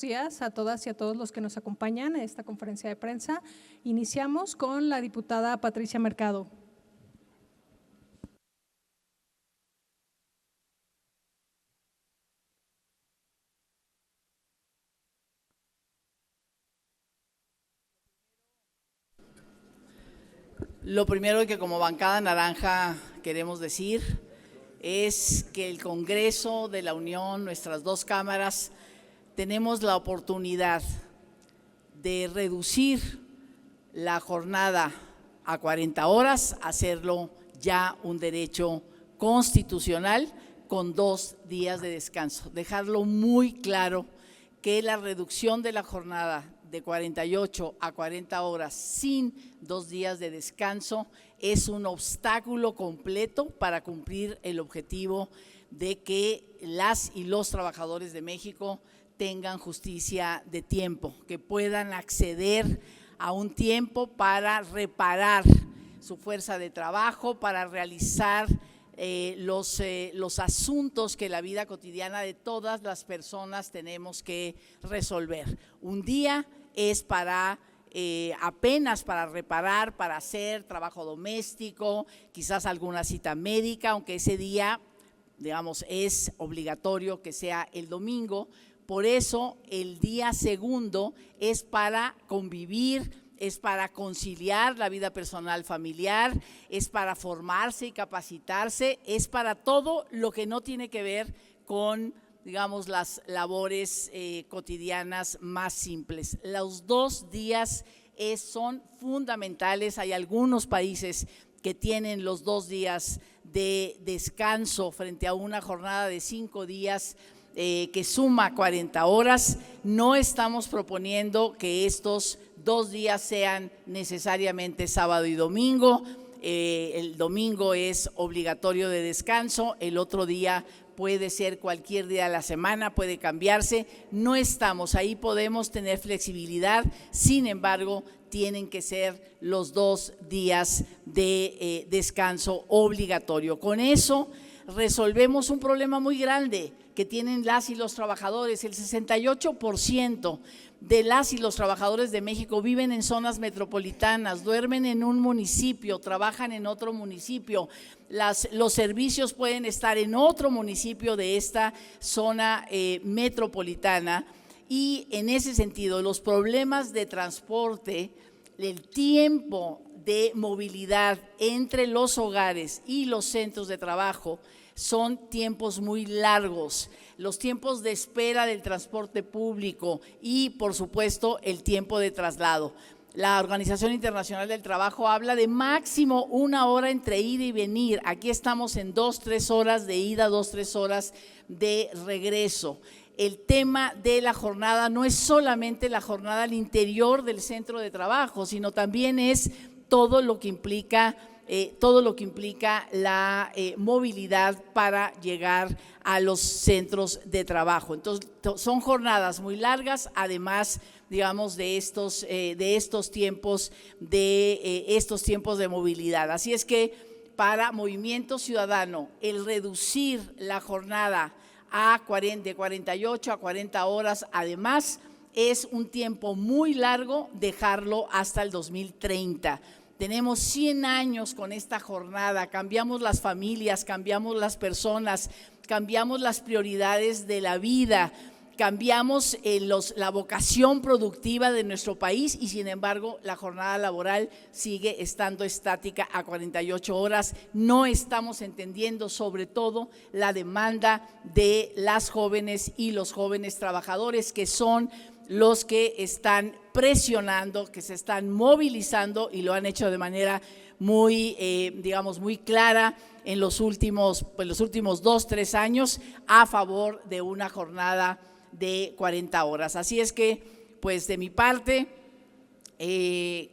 Días a todas y a todos los que nos acompañan a esta conferencia de prensa. Iniciamos con la diputada Patricia Mercado. Lo primero que como bancada naranja queremos decir es que el Congreso de la Unión, nuestras dos cámaras, tenemos la oportunidad de reducir la jornada a 40 horas, hacerlo ya un derecho constitucional con 2 días de descanso. Dejarlo muy claro que la reducción de la jornada de 48 a 40 horas sin 2 días de descanso es un obstáculo completo para cumplir el objetivo de que las y los trabajadores de México tengan justicia de tiempo, que puedan acceder a un tiempo para reparar su fuerza de trabajo, para realizar los asuntos que la vida cotidiana de todas las personas tenemos que resolver. Un día es para apenas para reparar, para hacer trabajo doméstico, quizás alguna cita médica, aunque ese día, digamos, es obligatorio que sea el domingo. Por eso el día segundo es para convivir, es para conciliar la vida personal familiar, es para formarse y capacitarse, es para todo lo que no tiene que ver con, digamos, las labores cotidianas más simples. Los 2 días son fundamentales. Hay algunos países que tienen los 2 días de descanso frente a una jornada de 5 días que suma 40 horas. No estamos proponiendo que estos 2 días sean necesariamente sábado y domingo. El domingo es obligatorio de descanso, el otro día puede ser cualquier día de la semana, puede cambiarse. No estamos ahí, podemos tener flexibilidad, sin embargo, tienen que ser los 2 días de descanso obligatorio. Con eso resolvemos un problema muy grande que tienen las y los trabajadores. El 68% de las y los trabajadores de México viven en zonas metropolitanas, duermen en un municipio, trabajan en otro municipio. Los servicios pueden estar en otro municipio de esta zona metropolitana, y en ese sentido los problemas de transporte, el tiempo de movilidad entre los hogares y los centros de trabajo son tiempos muy largos, los tiempos de espera del transporte público y, por supuesto, el tiempo de traslado. La Organización Internacional del Trabajo habla de máximo 1 hora entre ir y venir. Aquí estamos en 2-3 horas de ida, 2-3 horas de regreso. El tema de la jornada no es solamente la jornada al interior del centro de trabajo, sino también es todo lo que implica la movilidad para llegar a los centros de trabajo. Entonces, son jornadas muy largas, además, digamos, de estos tiempos de movilidad. Así es que para Movimiento Ciudadano, el reducir la jornada de 48 a 40 horas, además, es un tiempo muy largo dejarlo hasta el 2030. Tenemos 100 años con esta jornada, cambiamos las familias, cambiamos las personas, cambiamos las prioridades de la vida, cambiamos la vocación productiva de nuestro país, y sin embargo la jornada laboral sigue estando estática a 48 horas. No estamos entendiendo sobre todo la demanda de las jóvenes y los jóvenes trabajadores, que son los que están presionando, que se están movilizando, y lo han hecho de manera muy, digamos, muy clara en los últimos 2-3 años a favor de una jornada de 40 horas. Así es que, pues de mi parte,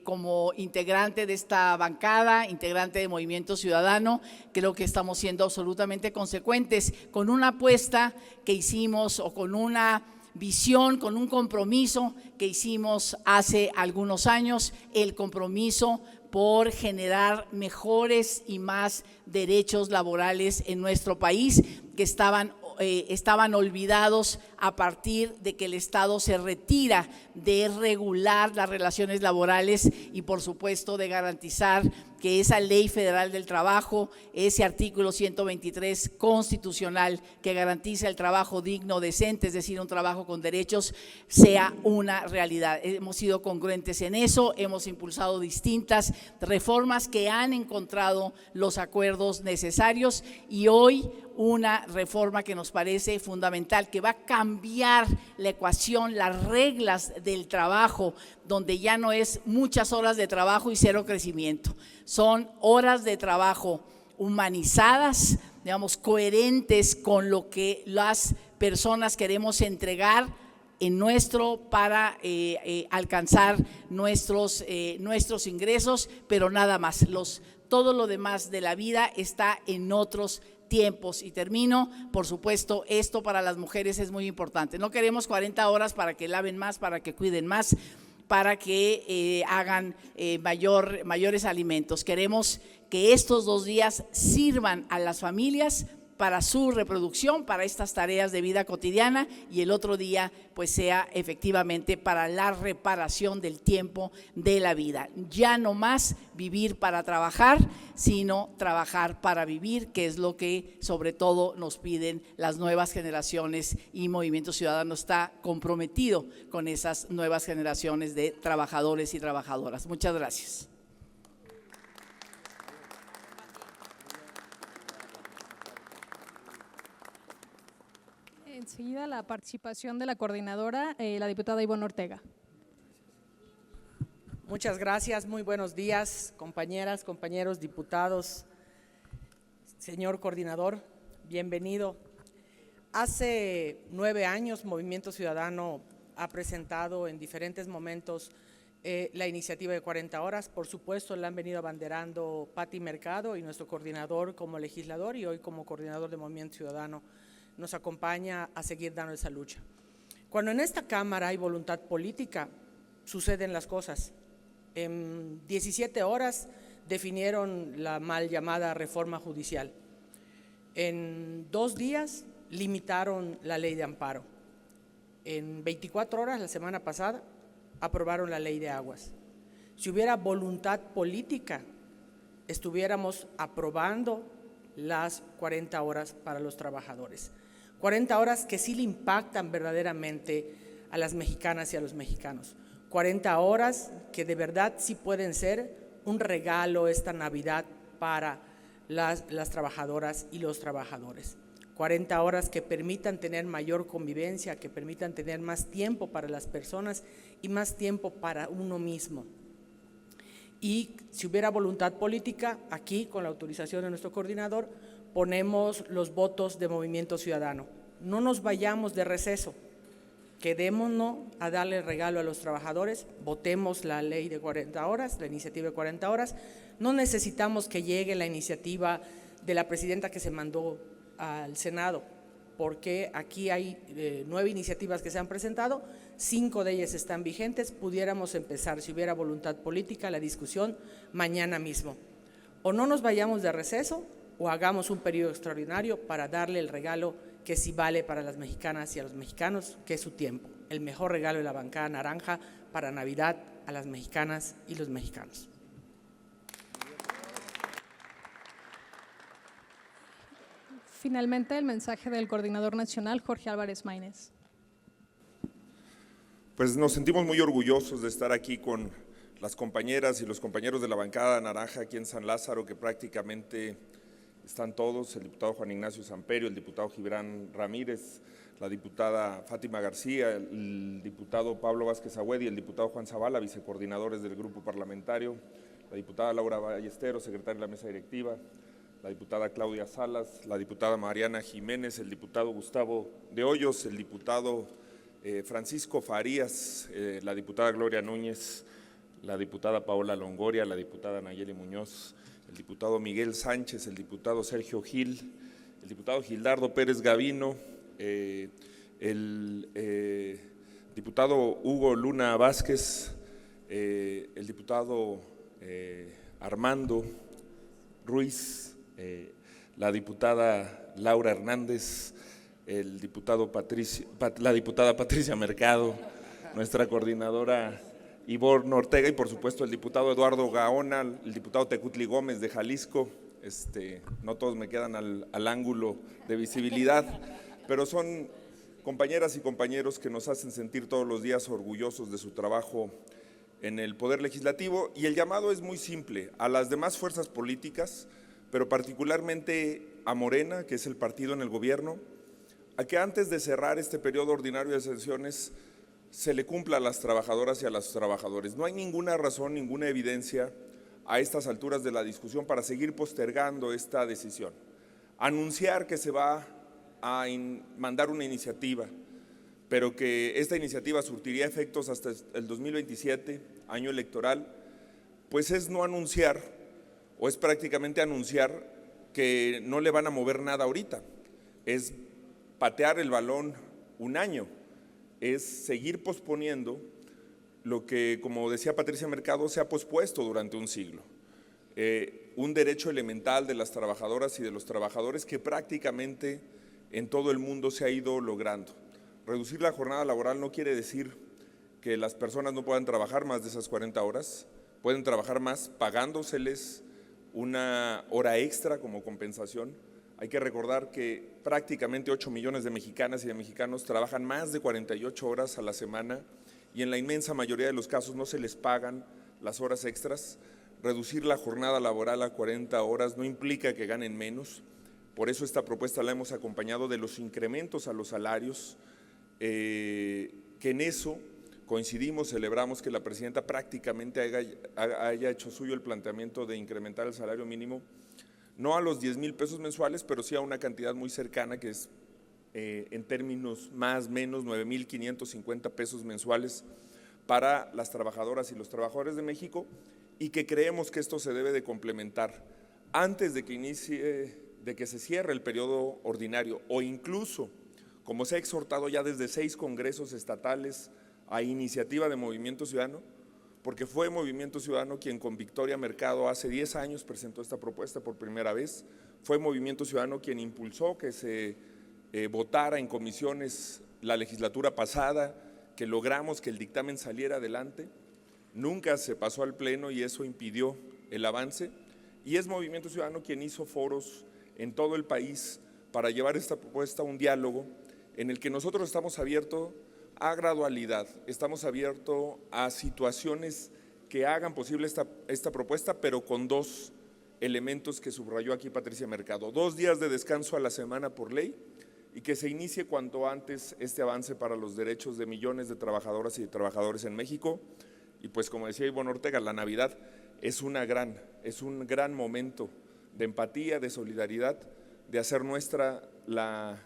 como integrante de esta bancada, integrante de Movimiento Ciudadano, creo que estamos siendo absolutamente consecuentes con una apuesta que hicimos, o con una visión, con un compromiso que hicimos hace algunos años, el compromiso por generar mejores y más derechos laborales en nuestro país, que estaban olvidados a partir de que el Estado se retira de regular las relaciones laborales y por supuesto de garantizar que esa Ley Federal del Trabajo, ese artículo 123 constitucional que garantiza el trabajo digno, decente, es decir, un trabajo con derechos, sea una realidad. Hemos sido congruentes en eso, hemos impulsado distintas reformas que han encontrado los acuerdos necesarios y hoy una reforma que nos parece fundamental, que va a cambiar la ecuación, las reglas del trabajo, donde ya no es muchas horas de trabajo y cero crecimiento, son horas de trabajo humanizadas, digamos, coherentes con lo que las personas queremos entregar en para alcanzar nuestros ingresos, pero nada más, todo lo demás de la vida está en otros tiempos. Y termino, por supuesto, esto para las mujeres es muy importante. No queremos 40 horas para que laven más, para que cuiden más, para que hagan mayores alimentos. Queremos que estos 2 días sirvan a las familias para su reproducción, para estas tareas de vida cotidiana, y el otro día pues sea efectivamente para la reparación del tiempo de la vida. Ya no más vivir para trabajar, sino trabajar para vivir, que es lo que sobre todo nos piden las nuevas generaciones, y Movimiento Ciudadano está comprometido con esas nuevas generaciones de trabajadores y trabajadoras. Muchas gracias. Enseguida la participación de la coordinadora, la diputada Ivonne Ortega. Muchas gracias, muy buenos días, compañeras, compañeros, diputados. Señor coordinador, bienvenido. Hace 9 años Movimiento Ciudadano ha presentado en diferentes momentos la iniciativa de 40 horas. Por supuesto, la han venido abanderando Pati Mercado y nuestro coordinador como legislador, y hoy como coordinador de Movimiento Ciudadano nos acompaña a seguir dando esa lucha. Cuando en esta Cámara hay voluntad política, suceden las cosas. En 17 horas definieron la mal llamada reforma judicial. En 2 días limitaron la ley de amparo. En 24 horas, la semana pasada, aprobaron la ley de aguas. Si hubiera voluntad política, estuviéramos aprobando las 40 horas para los trabajadores. 40 horas que sí le impactan verdaderamente a las mexicanas y a los mexicanos. 40 horas que de verdad sí pueden ser un regalo esta Navidad para las trabajadoras y los trabajadores. 40 horas que permitan tener mayor convivencia, que permitan tener más tiempo para las personas y más tiempo para uno mismo. Y si hubiera voluntad política, aquí con la autorización de nuestro coordinador, ponemos los votos de Movimiento Ciudadano. No nos vayamos de receso, quedémonos a darle el regalo a los trabajadores, votemos la ley de 40 horas, la iniciativa de 40 horas. No necesitamos que llegue la iniciativa de la presidenta que se mandó al Senado, porque aquí hay 9 iniciativas que se han presentado, 5 de ellas están vigentes. Pudiéramos empezar, si hubiera voluntad política, la discusión mañana mismo. O no nos vayamos de receso, o hagamos un periodo extraordinario para darle el regalo que sí vale para las mexicanas y a los mexicanos, que es su tiempo. El mejor regalo de la bancada naranja para Navidad a las mexicanas y los mexicanos. Finalmente, el mensaje del coordinador nacional, Jorge Álvarez Maínez. Pues nos sentimos muy orgullosos de estar aquí con las compañeras y los compañeros de la bancada naranja aquí en San Lázaro, que prácticamente están todos: el diputado Juan Ignacio Samperio, el diputado Gibran Ramírez, la diputada Fátima García, el diputado Pablo Vázquez Agüedi, el diputado Juan Zavala, vicecoordinadores del grupo parlamentario, la diputada Laura Ballesteros, secretaria de la mesa directiva, la diputada Claudia Salas, la diputada Mariana Jiménez, el diputado Gustavo de Hoyos, el diputado Francisco Farías, la diputada Gloria Núñez, la diputada Paola Longoria, la diputada Nayeli Muñoz, el diputado Miguel Sánchez, el diputado Sergio Gil, el diputado Gildardo Pérez Gavino, el diputado Hugo Luna Vázquez, el diputado Armando Ruiz, la diputada Laura Hernández, la diputada Patricia Mercado, nuestra coordinadora Ivonne Ortega y por supuesto el diputado Eduardo Gaona, el diputado Tecutli Gómez de Jalisco. No todos me quedan al ángulo de visibilidad, pero son compañeras y compañeros que nos hacen sentir todos los días orgullosos de su trabajo en el Poder Legislativo, y el llamado es muy simple a las demás fuerzas políticas, pero particularmente a Morena, que es el partido en el gobierno, a que antes de cerrar este periodo ordinario de sesiones se le cumpla a las trabajadoras y a los trabajadores. No hay ninguna razón, ninguna evidencia a estas alturas de la discusión para seguir postergando esta decisión. Anunciar que se va a mandar una iniciativa, pero que esta iniciativa surtiría efectos hasta el 2027, año electoral, pues es no anunciar, o es prácticamente anunciar que no le van a mover nada ahorita, es patear el balón un año, es seguir posponiendo lo que, como decía Patricia Mercado, se ha pospuesto durante un siglo. Un derecho elemental de las trabajadoras y de los trabajadores que prácticamente en todo el mundo se ha ido logrando. Reducir la jornada laboral no quiere decir que las personas no puedan trabajar más de esas 40 horas, pueden trabajar más pagándoseles una hora extra como compensación. Hay que recordar que prácticamente 8 millones de mexicanas y de mexicanos trabajan más de 48 horas a la semana y en la inmensa mayoría de los casos no se les pagan las horas extras. Reducir la jornada laboral a 40 horas no implica que ganen menos. Por eso esta propuesta la hemos acompañado de los incrementos a los salarios, que en eso coincidimos, celebramos que la presidenta prácticamente haya hecho suyo el planteamiento de incrementar el salario mínimo, no a los 10,000 pesos mensuales, pero sí a una cantidad muy cercana que es, en términos más o menos, 9,550 pesos mensuales para las trabajadoras y los trabajadores de México, y que creemos que esto se debe de complementar antes de que se cierre el periodo ordinario, o incluso, como se ha exhortado ya desde 6 congresos estatales a iniciativa de Movimiento Ciudadano, porque fue Movimiento Ciudadano quien con Victoria Mercado hace 10 años presentó esta propuesta por primera vez, fue Movimiento Ciudadano quien impulsó que se votara en comisiones la legislatura pasada, que logramos que el dictamen saliera adelante, nunca se pasó al pleno y eso impidió el avance, y es Movimiento Ciudadano quien hizo foros en todo el país para llevar esta propuesta a un diálogo en el que nosotros estamos abiertos a gradualidad, estamos abiertos a situaciones que hagan posible esta propuesta, pero con 2 elementos que subrayó aquí Patricia Mercado: 2 días de descanso a la semana por ley y que se inicie cuanto antes este avance para los derechos de millones de trabajadoras y de trabajadores en México. Y pues como decía Ivonne Ortega, la Navidad es un gran momento de empatía, de solidaridad, de hacer nuestra la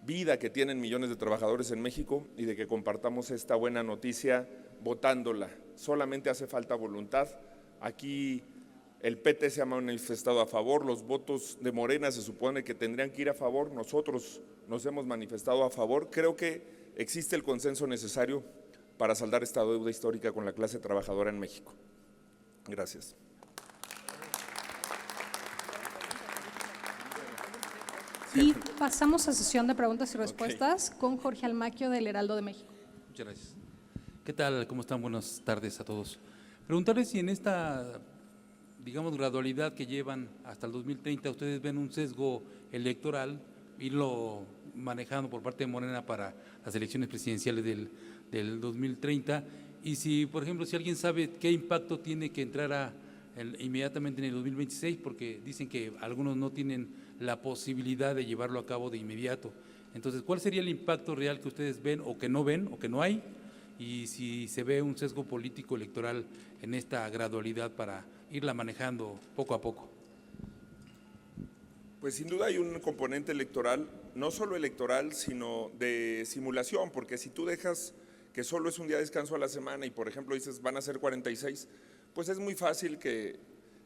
vida que tienen millones de trabajadores en México y de que compartamos esta buena noticia votándola. Solamente hace falta voluntad. Aquí el PT se ha manifestado a favor, los votos de Morena se supone que tendrían que ir a favor, nosotros nos hemos manifestado a favor. Creo que existe el consenso necesario para saldar esta deuda histórica con la clase trabajadora en México. Gracias. Y pasamos a sesión de preguntas y respuestas con Jorge Almaquio del Heraldo de México. Muchas gracias. ¿Qué tal? ¿Cómo están? Buenas tardes a todos. Preguntarles si en esta, digamos, gradualidad que llevan hasta el 2030, ustedes ven un sesgo electoral, irlo manejando por parte de Morena para las elecciones presidenciales del 2030, y si, por ejemplo, si alguien sabe qué impacto tiene que entrar inmediatamente en el 2026, porque dicen que algunos no tienen la posibilidad de llevarlo a cabo de inmediato. Entonces, ¿cuál sería el impacto real que ustedes ven o que no hay? Y si se ve un sesgo político electoral en esta gradualidad para irla manejando poco a poco. Pues sin duda hay un componente electoral, no solo electoral, sino de simulación, porque si tú dejas que solo es un día de descanso a la semana y, por ejemplo, dices van a ser 46, pues es muy fácil que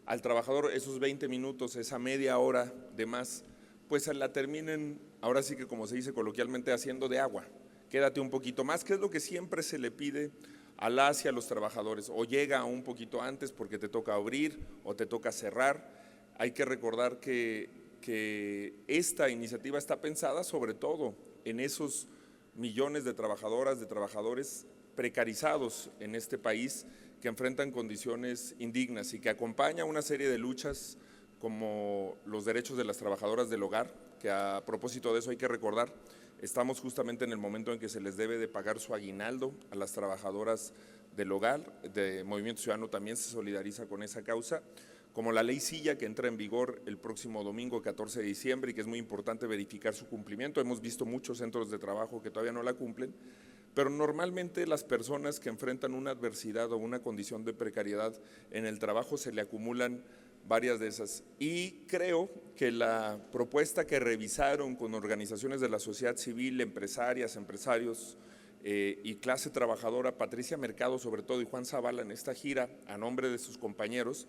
al trabajador esos 20 minutos, esa media hora de más, pues la terminen, ahora sí que como se dice coloquialmente, haciendo de agua. Quédate un poquito más, que es lo que siempre se le pide a las y a los trabajadores, o llega un poquito antes porque te toca abrir o te toca cerrar. Hay que recordar que que esta iniciativa está pensada sobre todo en esos millones de trabajadoras, de trabajadores precarizados en este país que enfrentan condiciones indignas y que acompaña una serie de luchas como los derechos de las trabajadoras del hogar, que a propósito de eso hay que recordar, estamos justamente en el momento en que se les debe de pagar su aguinaldo a las trabajadoras del hogar. De Movimiento Ciudadano también se solidariza con esa causa, como la ley Silla, que entra en vigor el próximo domingo 14 de diciembre y que es muy importante verificar su cumplimiento. Hemos visto muchos centros de trabajo que todavía no la cumplen, pero normalmente las personas que enfrentan una adversidad o una condición de precariedad en el trabajo se le acumulan varias de esas. Y creo que la propuesta que revisaron con organizaciones de la sociedad civil, empresarias, empresarios y clase trabajadora, Patricia Mercado sobre todo y Juan Zavala en esta gira a nombre de sus compañeros,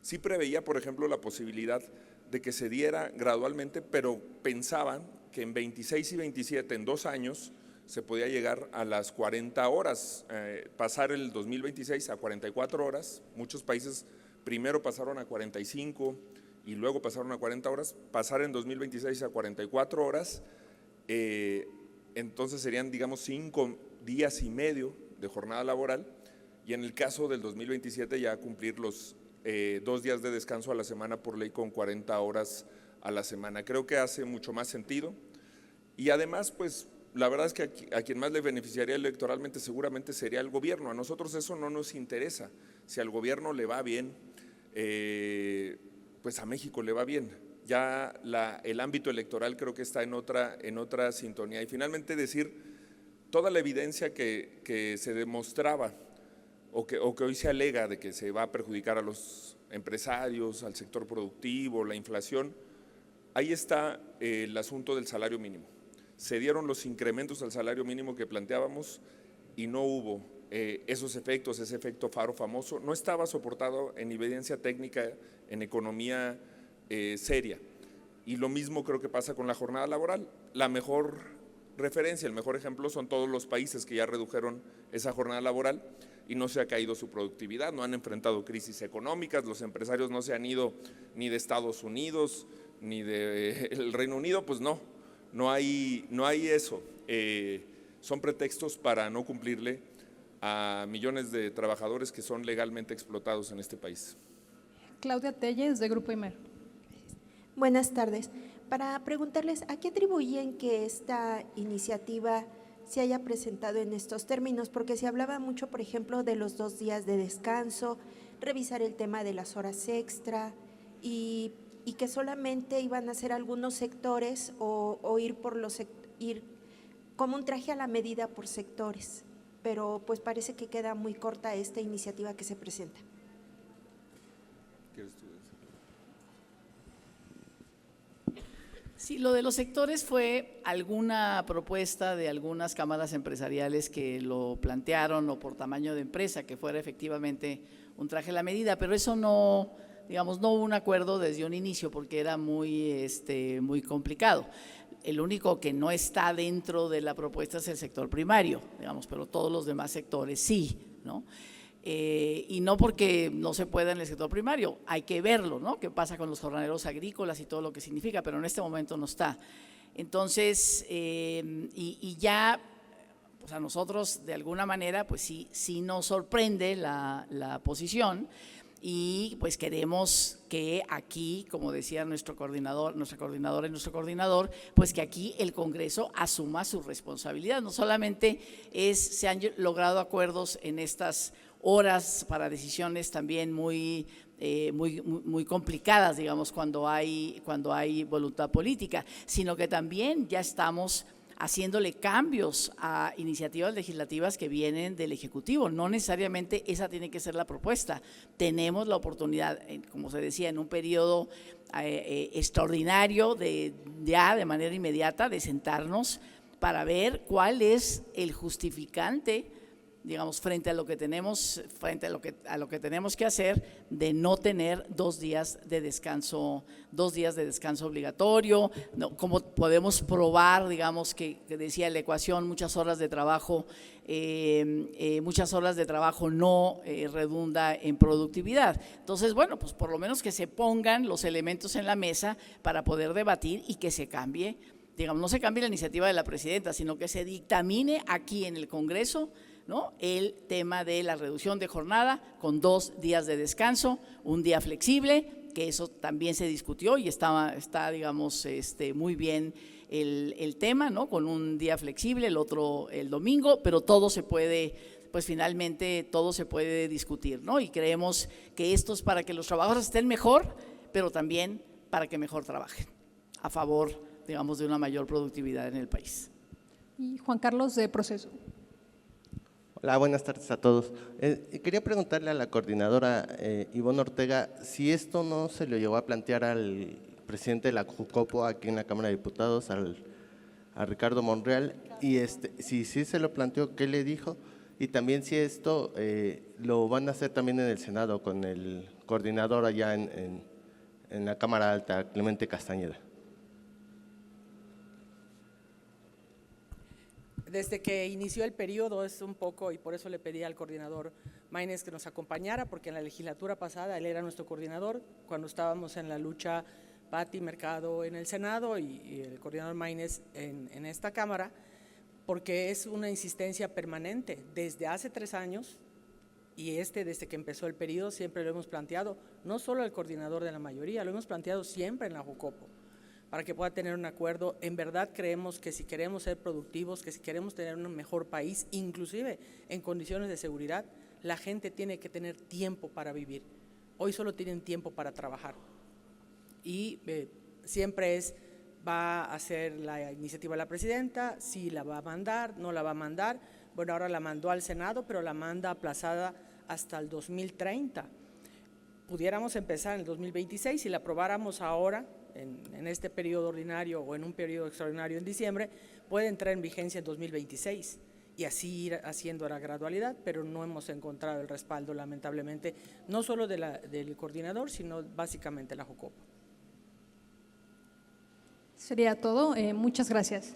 sí preveía, por ejemplo, la posibilidad de que se diera gradualmente, pero pensaban que en 26 y 27, en 2 años, se podía llegar a las 40 horas, pasar el 2026 a 44 horas. Muchos países primero pasaron a 45 y luego pasaron a 40 horas, pasar en 2026 a 44 horas, entonces serían, digamos, 5 días y medio de jornada laboral, y en el caso del 2027 ya cumplir los 2 días de descanso a la semana por ley con 40 horas a la semana. Creo que hace mucho más sentido y además, pues, la verdad es que a quien más le beneficiaría electoralmente seguramente sería el gobierno. A nosotros eso no nos interesa. Si al gobierno le va bien, pues a México le va bien. Ya el ámbito electoral creo que está en otra sintonía. Y finalmente decir, toda la evidencia que se demostraba o que hoy se alega de que se va a perjudicar a los empresarios, al sector productivo, la inflación, ahí está el asunto del salario mínimo. Se dieron los incrementos al salario mínimo que planteábamos y no hubo esos efectos, ese efecto faro famoso, no estaba soportado en evidencia técnica, en economía seria. Y lo mismo creo que pasa con la jornada laboral. La mejor referencia, el mejor ejemplo son todos los países que ya redujeron esa jornada laboral y no se ha caído su productividad, no han enfrentado crisis económicas, los empresarios no se han ido ni de Estados Unidos ni del Reino Unido, pues no hay eso. Son pretextos para no cumplirle a millones de trabajadores que son legalmente explotados en este país. Claudia Telles, de Grupo Imer. Buenas tardes. Para preguntarles, ¿a qué atribuyen que esta iniciativa se haya presentado en estos términos? Porque se hablaba mucho, por ejemplo, de los 2 días de descanso, revisar el tema de las horas extra y que solamente iban a ser algunos sectores o ir como un traje a la medida por sectores, pero pues parece que queda muy corta esta iniciativa que se presenta. Sí, lo de los sectores fue alguna propuesta de algunas cámaras empresariales que lo plantearon o por tamaño de empresa, que fuera efectivamente un traje a la medida, pero eso no, digamos, no hubo un acuerdo desde un inicio porque era muy complicado. El único que no está dentro de la propuesta es el sector primario, digamos, pero todos los demás sectores sí, ¿no? Y no porque no se pueda en el sector primario, hay que verlo, ¿no? Qué pasa con los jornaleros agrícolas y todo lo que significa, pero en este momento no está. Entonces, y ya, pues a nosotros de alguna manera, pues sí nos sorprende la posición. Y pues queremos que aquí, como decía nuestra coordinadora y nuestro coordinador, pues que aquí el Congreso asuma su responsabilidad. No solamente se han logrado acuerdos en estas horas para decisiones también muy complicadas, digamos, cuando hay voluntad política, sino que también ya estamos haciéndole cambios a iniciativas legislativas que vienen del Ejecutivo. No necesariamente esa tiene que ser la propuesta. Tenemos la oportunidad, como se decía, en un periodo extraordinario de manera inmediata de sentarnos para ver cuál es el justificante digamos, frente a lo que tenemos, frente a lo que tenemos que hacer, de no tener 2 días de descanso, 2 días de descanso obligatorio, no, como podemos probar, digamos, que decía la ecuación, muchas horas de trabajo no redunda en productividad. Entonces, bueno, pues por lo menos que se pongan los elementos en la mesa para poder debatir y que se cambie, digamos, no se cambie la iniciativa de la presidenta, sino que se dictamine aquí en el Congreso, ¿no?, el tema de la reducción de jornada con 2 días de descanso, un día flexible, que eso también se discutió y está digamos, muy bien el tema, ¿no?, con un día flexible, el otro el domingo, pero todo se puede, pues finalmente todo se puede discutir, ¿no? Y creemos que esto es para que los trabajadores estén mejor, pero también para que mejor trabajen, a favor, digamos, de una mayor productividad en el país. Y Juan Carlos, de Proceso. Hola, buenas tardes a todos. Quería preguntarle a la coordinadora Ivonne Ortega si esto no se lo llegó a plantear al presidente de la Jucopo aquí en la Cámara de Diputados, a Ricardo Monreal, y si sí se lo planteó, ¿qué le dijo? Y también si esto lo van a hacer también en el Senado con el coordinador allá en la Cámara Alta, Clemente Castañeda. Desde que inició el periodo es un poco, y por eso le pedí al coordinador Maínez que nos acompañara, porque en la legislatura pasada él era nuestro coordinador, cuando estábamos en la lucha Pati Mercado en el Senado y el coordinador Maínez en esta Cámara, porque es una insistencia permanente. Desde hace 3 años, y desde que empezó el periodo, siempre lo hemos planteado, no solo el coordinador de la mayoría, lo hemos planteado siempre en la Jucopo, para que pueda tener un acuerdo. En verdad creemos que si queremos ser productivos, que si queremos tener un mejor país, inclusive en condiciones de seguridad, la gente tiene que tener tiempo para vivir. Hoy solo tienen tiempo para trabajar. Y siempre va a ser la iniciativa de la presidenta, si la va a mandar, no la va a mandar. Bueno, ahora la mandó al Senado, pero la manda aplazada hasta el 2030. Pudiéramos empezar en el 2026, si la aprobáramos ahora, en este periodo ordinario o en un periodo extraordinario en diciembre, puede entrar en vigencia en 2026 y así ir haciendo la gradualidad, pero no hemos encontrado el respaldo, lamentablemente, no solo del coordinador, sino básicamente la Jucopo. Sería todo. Muchas gracias.